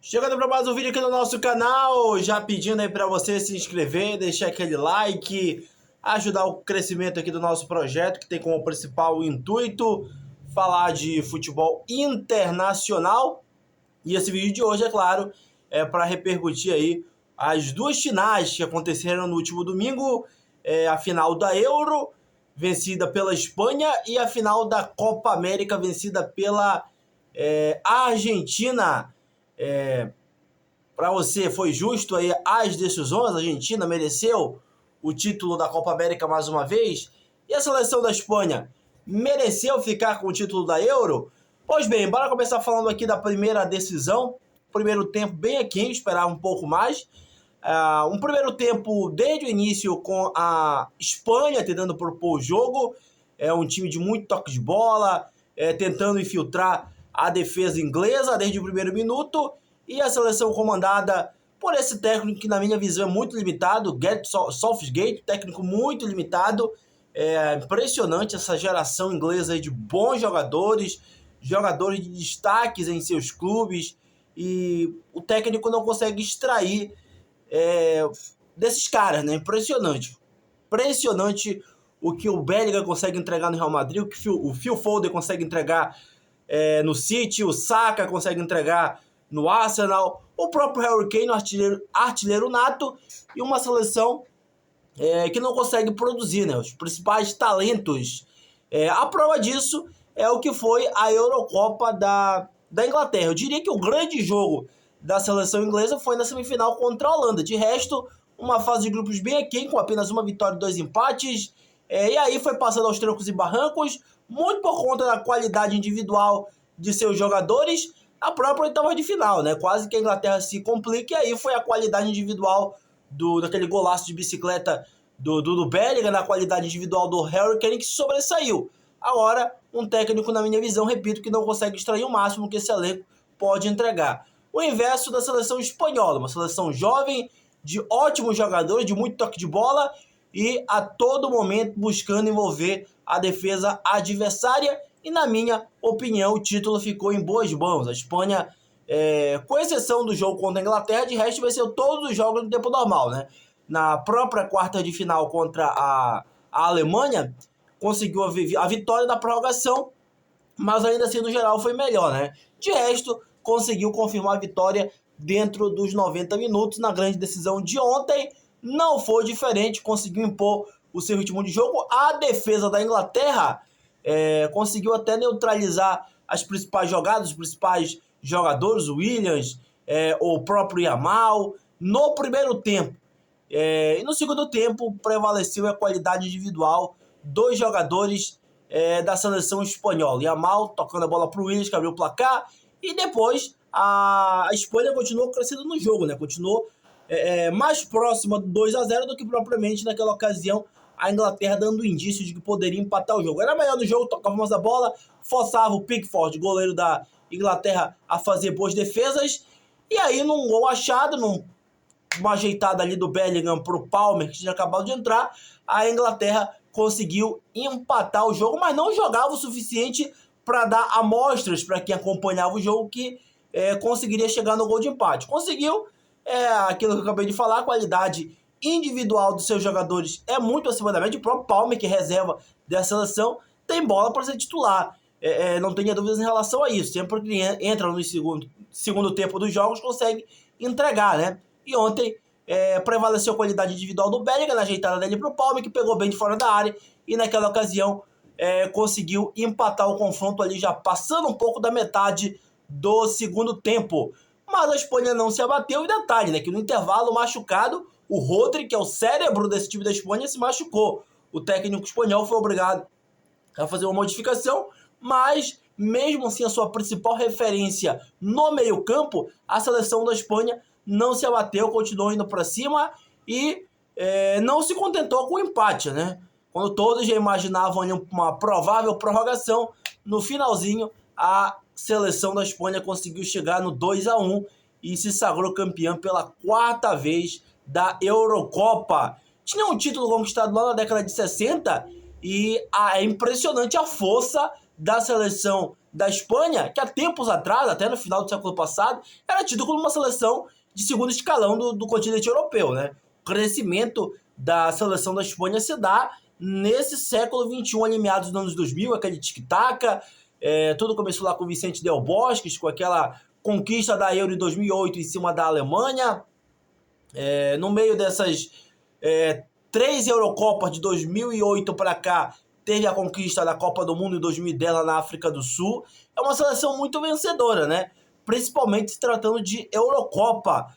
Chegando para mais um vídeo aqui no nosso canal, já pedindo aí para você se inscrever, deixar aquele like, ajudar o crescimento aqui do nosso projeto, que tem como principal intuito falar de futebol internacional. E esse vídeo de hoje, é claro, é para repercutir aí as duas finais que aconteceram no último domingo, a final da Euro, vencida pela Espanha, e a final da Copa América, vencida pela Argentina. Para você, foi justo aí as decisões? A Argentina mereceu o título da Copa América mais uma vez? E a seleção da Espanha mereceu ficar com o título da Euro? Pois bem, bora começar falando aqui da primeira decisão. Primeiro tempo bem aquém, esperava um pouco mais. Um primeiro tempo desde o início com a Espanha tentando propor o jogo. Um time de muito toque de bola, tentando infiltrar a defesa inglesa desde o primeiro minuto. E a seleção comandada por esse técnico que, na minha visão, é muito limitado, Southgate, técnico muito limitado. Impressionante essa geração inglesa aí de bons jogadores, jogadores de destaques em seus clubes, e o técnico não consegue extrair desses caras, né? Impressionante. Impressionante o que o Bellingham consegue entregar no Real Madrid, o que o Phil Foden consegue entregar no City, o Saka consegue entregar no Arsenal, o próprio Harry Kane, artilheiro nato, e uma seleção que não consegue produzir, né? Os principais talentos. A prova disso é o que foi a Eurocopa da Inglaterra. Eu diria que o grande jogo da seleção inglesa foi na semifinal contra a Holanda. De resto, uma fase de grupos bem aquém, com apenas uma vitória e 2 empates. E aí foi passando aos trancos e barrancos, muito por conta da qualidade individual de seus jogadores. A própria oitava de final, né? Quase que a Inglaterra se complica, e aí foi a qualidade individual daquele golaço de bicicleta do Bellingham, na qualidade individual do Harry Kane, que sobressaiu. Agora, um técnico, na minha visão, repito, que não consegue extrair o máximo que esse elenco pode entregar. O inverso da seleção espanhola, uma seleção jovem, de ótimos jogadores, de muito toque de bola, e a todo momento buscando envolver a defesa adversária. E, na minha opinião, o título ficou em boas mãos. A Espanha, com exceção do jogo contra a Inglaterra, de resto venceu todos os jogos no tempo normal, né? Na própria quarta de final contra a Alemanha, conseguiu a vitória da prorrogação, mas ainda assim, no geral, foi melhor, né? De resto, conseguiu confirmar a vitória dentro dos 90 minutos. Na grande decisão de ontem, não foi diferente, conseguiu impor o seu ritmo de jogo. A defesa da Inglaterra conseguiu até neutralizar as principais jogadas, os principais jogadores, o Williams, o próprio Yamal, no primeiro tempo. E no segundo tempo prevaleceu a qualidade individual dos jogadores da seleção espanhola. Yamal tocando a bola para o Williams, que abriu o placar, e depois a Espanha continuou crescendo no jogo, né? Continuou mais próxima do 2-0 do que propriamente naquela ocasião a Inglaterra, dando indício de que poderia empatar o jogo. Era melhor no jogo, tocava mais a bola, forçava o Pickford, goleiro da Inglaterra, a fazer boas defesas. E aí, num gol achado, numa ajeitada ali do Bellingham para o Palmer, que tinha acabado de entrar, a Inglaterra conseguiu empatar o jogo, mas não jogava o suficiente para dar amostras para quem acompanhava o jogo que conseguiria chegar no gol de empate. Conseguiu, aquilo que eu acabei de falar, a qualidade individual dos seus jogadores é muito acima da média. O próprio Palmer, que é reserva dessa seleção, tem bola para ser titular. Não tenha dúvidas em relação a isso. Sempre que entra no segundo tempo dos jogos, consegue entregar, né? E ontem prevaleceu a qualidade individual do Bellingham, na ajeitada dele para o Palmer, que pegou bem de fora da área, e naquela ocasião conseguiu empatar o confronto ali, já passando um pouco da metade do segundo tempo. Mas a Espanha não se abateu, e detalhe, né, que no intervalo, machucado, o Rodri, que é o cérebro desse time da Espanha, se machucou. O técnico espanhol foi obrigado a fazer uma modificação, mas mesmo assim a sua principal referência no meio-campo, a seleção da Espanha não se abateu, continuou indo para cima e não se contentou com o empate, né? Quando todos já imaginavam ali uma provável prorrogação, no finalzinho a seleção da Espanha conseguiu chegar no 2-1 e se sagrou campeã pela quarta vez da Eurocopa. Tinha um título conquistado lá na década de 60 e é impressionante a força da seleção da Espanha, que há tempos atrás, até no final do século passado, era tido como uma seleção de segundo escalão do continente europeu, né? O crescimento da seleção da Espanha se dá nesse século XXI, ali meados dos anos 2000, aquele tic-tac, tudo começou lá com o Vicente Del Bosque, com aquela conquista da Euro em 2008 em cima da Alemanha. No meio dessas 3 Eurocopas de 2008 para cá, teve a conquista da Copa do Mundo em 2010 lá na África do Sul. É uma seleção muito vencedora, né? Principalmente se tratando de Eurocopa.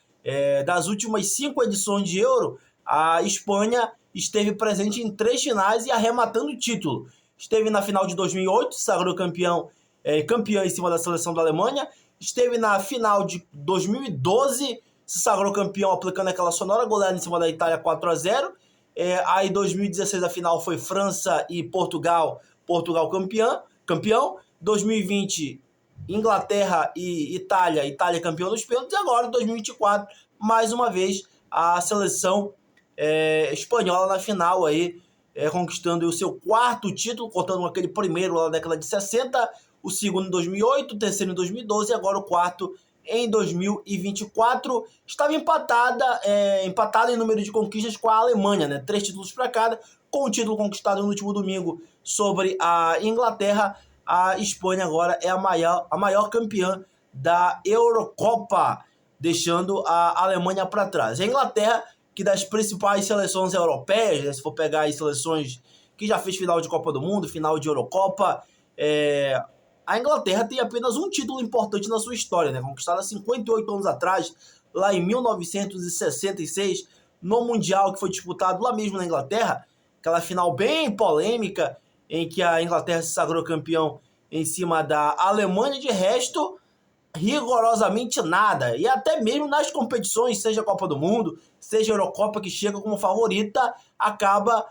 Das últimas 5 edições de Euro, a Espanha esteve presente em 3 finais e arrematando o título. Esteve na final de 2008, se sagrou campeã em cima da seleção da Alemanha. Esteve na final de 2012, se sagrou campeão aplicando aquela sonora goleada em cima da Itália 4-0. Aí em 2016 a final foi França e Portugal campeão. 2020 Inglaterra e Itália campeão dos pênaltis. E agora em 2024 mais uma vez a seleção espanhola na final aí, conquistando o seu 4º título, contando com aquele primeiro lá na década de 60, o segundo em 2008, o terceiro em 2012 e agora o 4º em 2024. Estava empatada em número de conquistas com a Alemanha, né? 3 títulos para cada, com o título conquistado no último domingo sobre a Inglaterra. A Espanha agora é a maior campeã da Eurocopa, deixando a Alemanha para trás. A Inglaterra, que das principais seleções europeias, né, se for pegar as seleções que já fez final de Copa do Mundo, final de Eurocopa, a Inglaterra tem apenas um título importante na sua história, né, conquistado há 58 anos atrás, lá em 1966, no Mundial que foi disputado lá mesmo na Inglaterra, aquela final bem polêmica, em que a Inglaterra se sagrou campeão em cima da Alemanha. De resto, rigorosamente nada. E até mesmo nas competições, seja a Copa do Mundo, seja a Eurocopa, que chega como favorita, acaba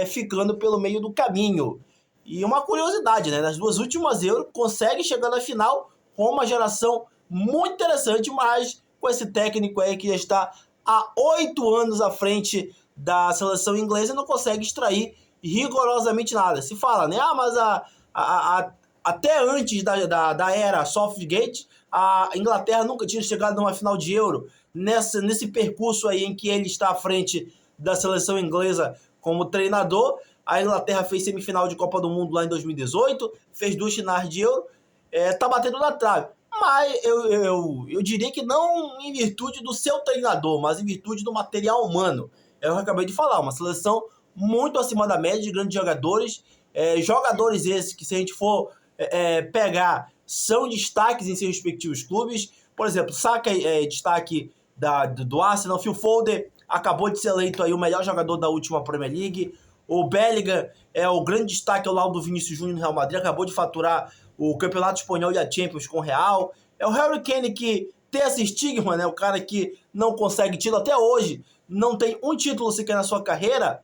ficando pelo meio do caminho. E uma curiosidade, né? Nas 2 últimas Euro, consegue chegar na final com uma geração muito interessante, mas com esse técnico aí que já está há 8 anos à frente da seleção inglesa, não consegue extrair rigorosamente nada. Se fala, né? Mas até antes da era Southgate, a Inglaterra nunca tinha chegado numa final de Euro. Nesse percurso aí em que ele está à frente da seleção inglesa como treinador, a Inglaterra fez semifinal de Copa do Mundo lá em 2018, fez 2 finais de Euro, tá batendo na trave. Mas eu diria que não em virtude do seu treinador, mas em virtude do material humano. Eu acabei de falar, uma seleção muito acima da média de grandes jogadores, jogadores esses que, se a gente for pegar, são destaques em seus respectivos clubes. Por exemplo, Saka destaque do Arsenal. Phil Foden acabou de ser eleito aí o melhor jogador da última Premier League. O Bellingham é o grande destaque ao lado do Vinícius Júnior no Real Madrid, acabou de faturar o Campeonato Espanhol e a Champions com o Real. É o Harry Kane que tem esse estigma, né? O cara que não consegue título até hoje, não tem um título sequer na sua carreira,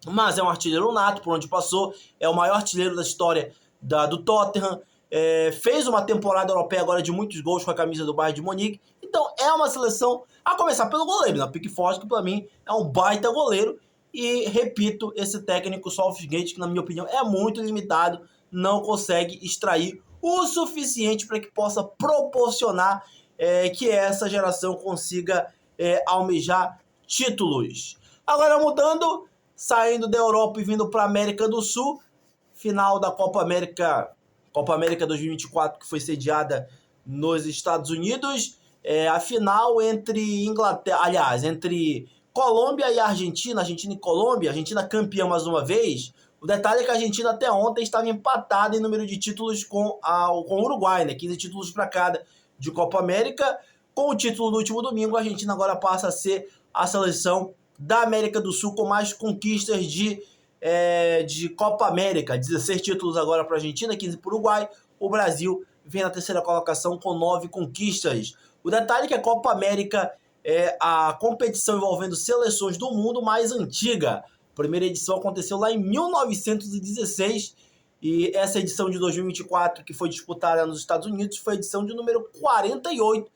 mas é um artilheiro nato por onde passou, é o maior artilheiro da história do Tottenham, fez uma temporada europeia agora de muitos gols com a camisa do Bayern de Munique. Então é uma seleção, a começar pelo goleiro, né? Pickford, que para mim é um baita goleiro. E, repito, esse técnico Southgate, que na minha opinião é muito limitado, não consegue extrair o suficiente para que possa proporcionar que essa geração consiga almejar títulos. Agora mudando, saindo da Europa e vindo para a América do Sul, final da Copa América 2024, que foi sediada nos Estados Unidos, a final entre entre Colômbia e Argentina e Colômbia, Argentina campeã mais uma vez. O detalhe é que a Argentina até ontem estava empatada em número de títulos com o Uruguai, né? 15 títulos para cada de Copa América. Com o título do último domingo, a Argentina agora passa a ser a seleção da América do Sul com mais conquistas de Copa América. 16 títulos agora para a Argentina, 15 para o Uruguai. O Brasil vem na terceira colocação com 9 conquistas. O detalhe é que a Copa América é a competição envolvendo seleções do mundo mais antiga. A primeira edição aconteceu lá em 1916 e essa edição de 2024, que foi disputada nos Estados Unidos, foi a edição de número 48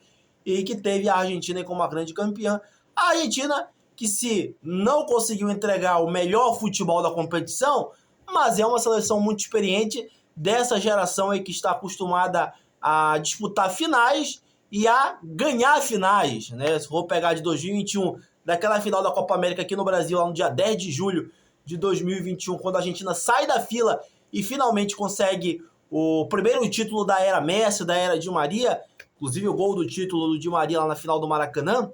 e que teve a Argentina como a grande campeã. A Argentina, que se não conseguiu entregar o melhor futebol da competição, mas é uma seleção muito experiente, dessa geração aí que está acostumada a disputar finais e a ganhar finais, né? Se for pegar de 2021, daquela final da Copa América aqui no Brasil, lá no dia 10 de julho de 2021, quando a Argentina sai da fila e finalmente consegue o primeiro título da era Messi, da era Di Maria, inclusive o gol do título do Di Maria lá na final do Maracanã.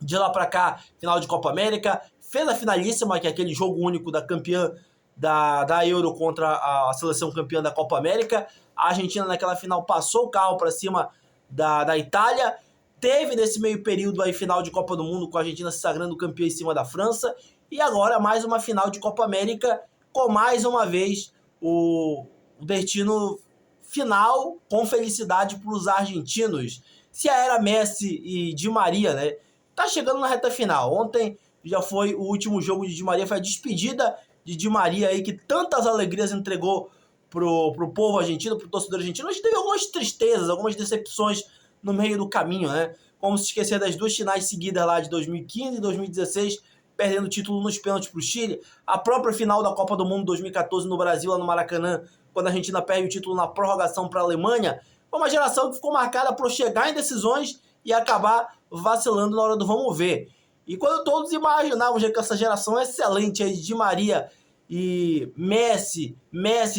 De lá pra cá, final de Copa América, fez a finalíssima, que é aquele jogo único da campeã da Euro contra a seleção campeã da Copa América. A Argentina naquela final passou o carro para cima da Itália. Teve nesse meio período aí final de Copa do Mundo com a Argentina se sagrando campeã em cima da França. E agora mais uma final de Copa América com mais uma vez o destino final com felicidade para os argentinos. Se a era Messi e Di Maria, né, tá chegando na reta final. Ontem já foi o último jogo de Di Maria, foi a despedida de Di Maria aí, que tantas alegrias entregou pro povo argentino, pro torcedor argentino. A gente teve algumas tristezas, algumas decepções no meio do caminho, né? Como se esquecer das duas finais seguidas lá de 2015 e 2016, perdendo o título nos pênaltis pro Chile. A própria final da Copa do Mundo 2014 no Brasil, lá no Maracanã, quando a Argentina perde o título na prorrogação para a Alemanha. Foi uma geração que ficou marcada por chegar em decisões e acabar vacilando na hora do vamos ver. E quando todos imaginavam que essa geração excelente aí de Di Maria e Messi,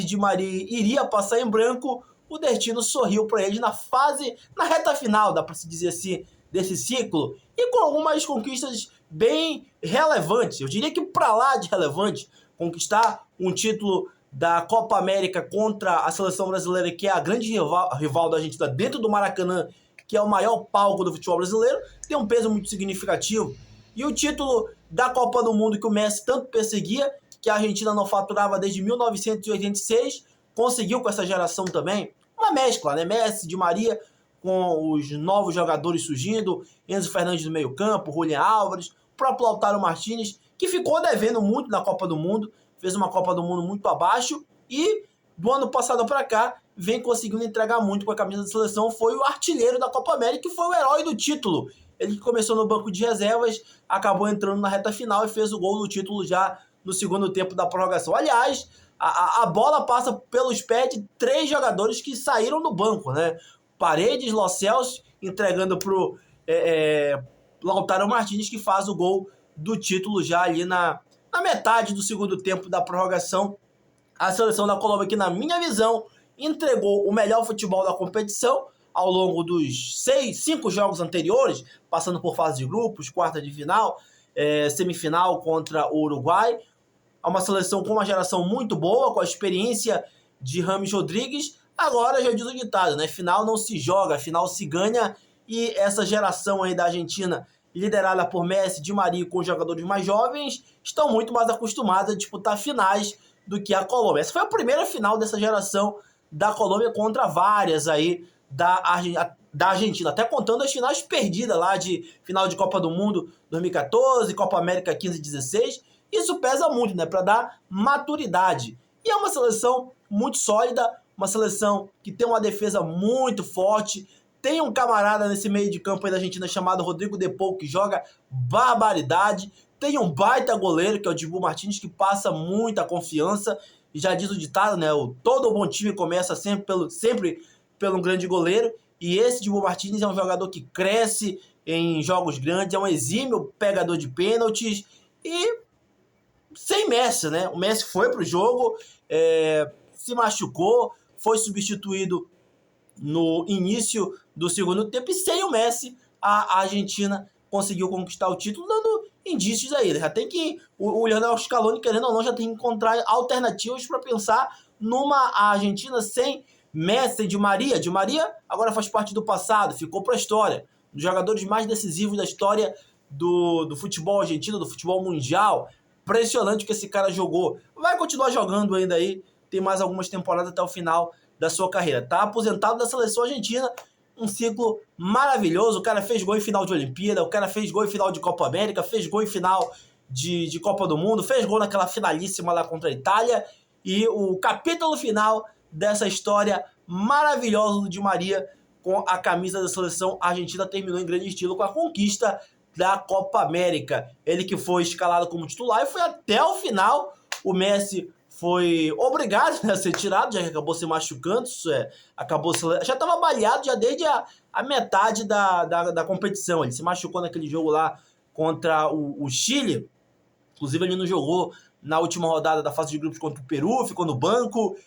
Di Maria iria passar em branco, o destino sorriu para eles na reta final, dá para se dizer assim, desse ciclo, e com algumas conquistas bem relevantes. Eu diria que para lá de relevante, conquistar um título da Copa América contra a seleção brasileira, que é a grande rival da Argentina dentro do Maracanã, que é o maior palco do futebol brasileiro, tem um peso muito significativo. E o título da Copa do Mundo que o Messi tanto perseguia, que a Argentina não faturava desde 1986, conseguiu com essa geração também. Uma mescla, né? Messi, Di Maria, com os novos jogadores surgindo, Enzo Fernandes no meio campo, Julián Álvares, o próprio Lautaro Martínez, que ficou devendo muito na Copa do Mundo, fez uma Copa do Mundo muito abaixo e do ano passado para cá vem conseguindo entregar muito com a camisa da seleção. Foi o artilheiro da Copa América e foi o herói do título. Ele que começou no banco de reservas, acabou entrando na reta final e fez o gol do título já no segundo tempo da prorrogação. Aliás, a bola passa pelos pés de 3 jogadores que saíram do banco, né? Paredes, Lo Celso, entregando pro Lautaro Martínez, que faz o gol do título já ali na metade do segundo tempo da prorrogação. A seleção da Colômbia, que na minha visão, entregou o melhor futebol da competição ao longo dos 5 jogos anteriores, passando por fase de grupos, quarta de final, semifinal contra o Uruguai. É uma seleção com uma geração muito boa, com a experiência de James Rodrigues. Agora já diz o ditado, né? Final não se joga, final se ganha. E essa geração aí da Argentina, liderada por Messi, Di Maria, com os jogadores mais jovens, estão muito mais acostumados a disputar finais do que a Colômbia. Essa foi a primeira final dessa geração da Colômbia contra várias aí da Argentina, até contando as finais perdidas lá de final de Copa do Mundo 2014, Copa América 15 e 16. Isso pesa muito, né, para dar maturidade. E é uma seleção muito sólida, uma seleção que tem uma defesa muito forte. Tem um camarada nesse meio de campo aí da Argentina chamado Rodrigo De Paul, que joga barbaridade. Tem um baita goleiro, que é o Dibu Martínez, que passa muita confiança. E já diz o ditado, né? Todo bom time começa sempre pelo um grande goleiro. E esse Dibu Martínez é um jogador que cresce em jogos grandes, é um exímio pegador de pênaltis. E sem Messi, né? O Messi foi pro jogo, se machucou, foi substituído no início do segundo tempo, e sem o Messi, a Argentina conseguiu conquistar o título, dando indícios aí. Já tem que, o Lionel Scaloni, querendo ou não, já tem que encontrar alternativas para pensar numa Argentina sem Messi, Di Maria. Di Maria agora faz parte do passado, ficou para a história. Um dos jogadores mais decisivos da história do futebol argentino, do futebol mundial. Impressionante o que esse cara jogou. Vai continuar jogando ainda aí, tem mais algumas temporadas até o final da sua carreira. Tá aposentado da seleção argentina, um ciclo maravilhoso. O cara fez gol em final de Olimpíada, o cara fez gol em final de Copa América, fez gol em final de Copa do Mundo, fez gol naquela finalíssima lá contra a Itália. E o capítulo final dessa história maravilhosa do Di Maria com a camisa da seleção argentina terminou em grande estilo com a conquista da Copa América. Ele que foi escalado como titular e foi até o final. O Messi foi obrigado, né, a ser tirado, já que acabou se machucando, já estava baleado já desde a metade da competição. Ele se machucou naquele jogo lá contra o Chile. Inclusive, ele não jogou na última rodada da fase de grupos contra o Peru, ficou no banco.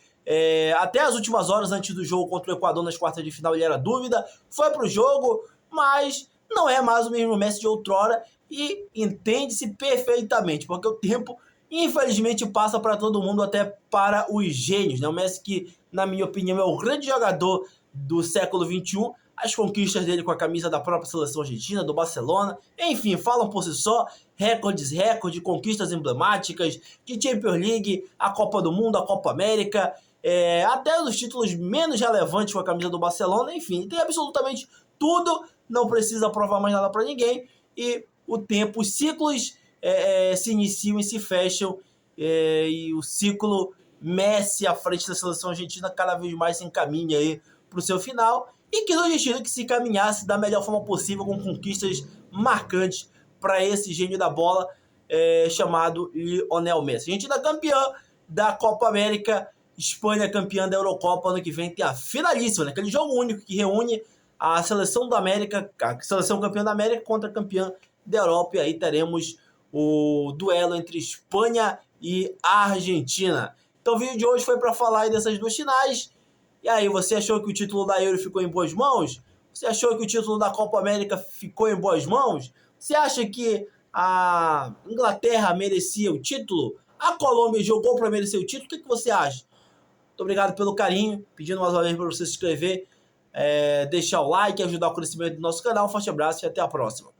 Até as últimas horas antes do jogo contra o Equador nas quartas de final ele era dúvida, foi pro jogo, mas não é mais o mesmo Messi de outrora e entende-se perfeitamente, porque o tempo infelizmente passa para todo mundo, até para os gênios, né? O Messi, que na minha opinião é o grande jogador do século XXI, as conquistas dele com a camisa da própria seleção argentina, do Barcelona, enfim, falam por si só, recordes, conquistas emblemáticas de Champions League, a Copa do Mundo, a Copa América, até os títulos menos relevantes com a camisa do Barcelona, enfim, tem absolutamente tudo, não precisa provar mais nada para ninguém, e o tempo, os ciclos se iniciam e se fecham, e o ciclo Messi à frente da seleção argentina cada vez mais se encaminha aí para o seu final, e que no destino que se caminhasse da melhor forma possível, com conquistas marcantes para esse gênio da bola chamado Lionel Messi. Argentina campeã da Copa América, Espanha campeã da Eurocopa. Ano que vem tem a finalíssima, né? Aquele jogo único que reúne a seleção da América, a seleção campeã da América contra a campeã da Europa, e aí teremos o duelo entre Espanha e Argentina. Então o vídeo de hoje foi para falar aí dessas duas finais. E aí, você achou que o título da Euro ficou em boas mãos? Você achou que o título da Copa América ficou em boas mãos? Você acha que a Inglaterra merecia o título? A Colômbia jogou para merecer o título? O que você acha? Muito obrigado pelo carinho. Pedindo mais uma vez para você se inscrever, deixar o like, ajudar o crescimento do nosso canal. Um forte abraço e até a próxima.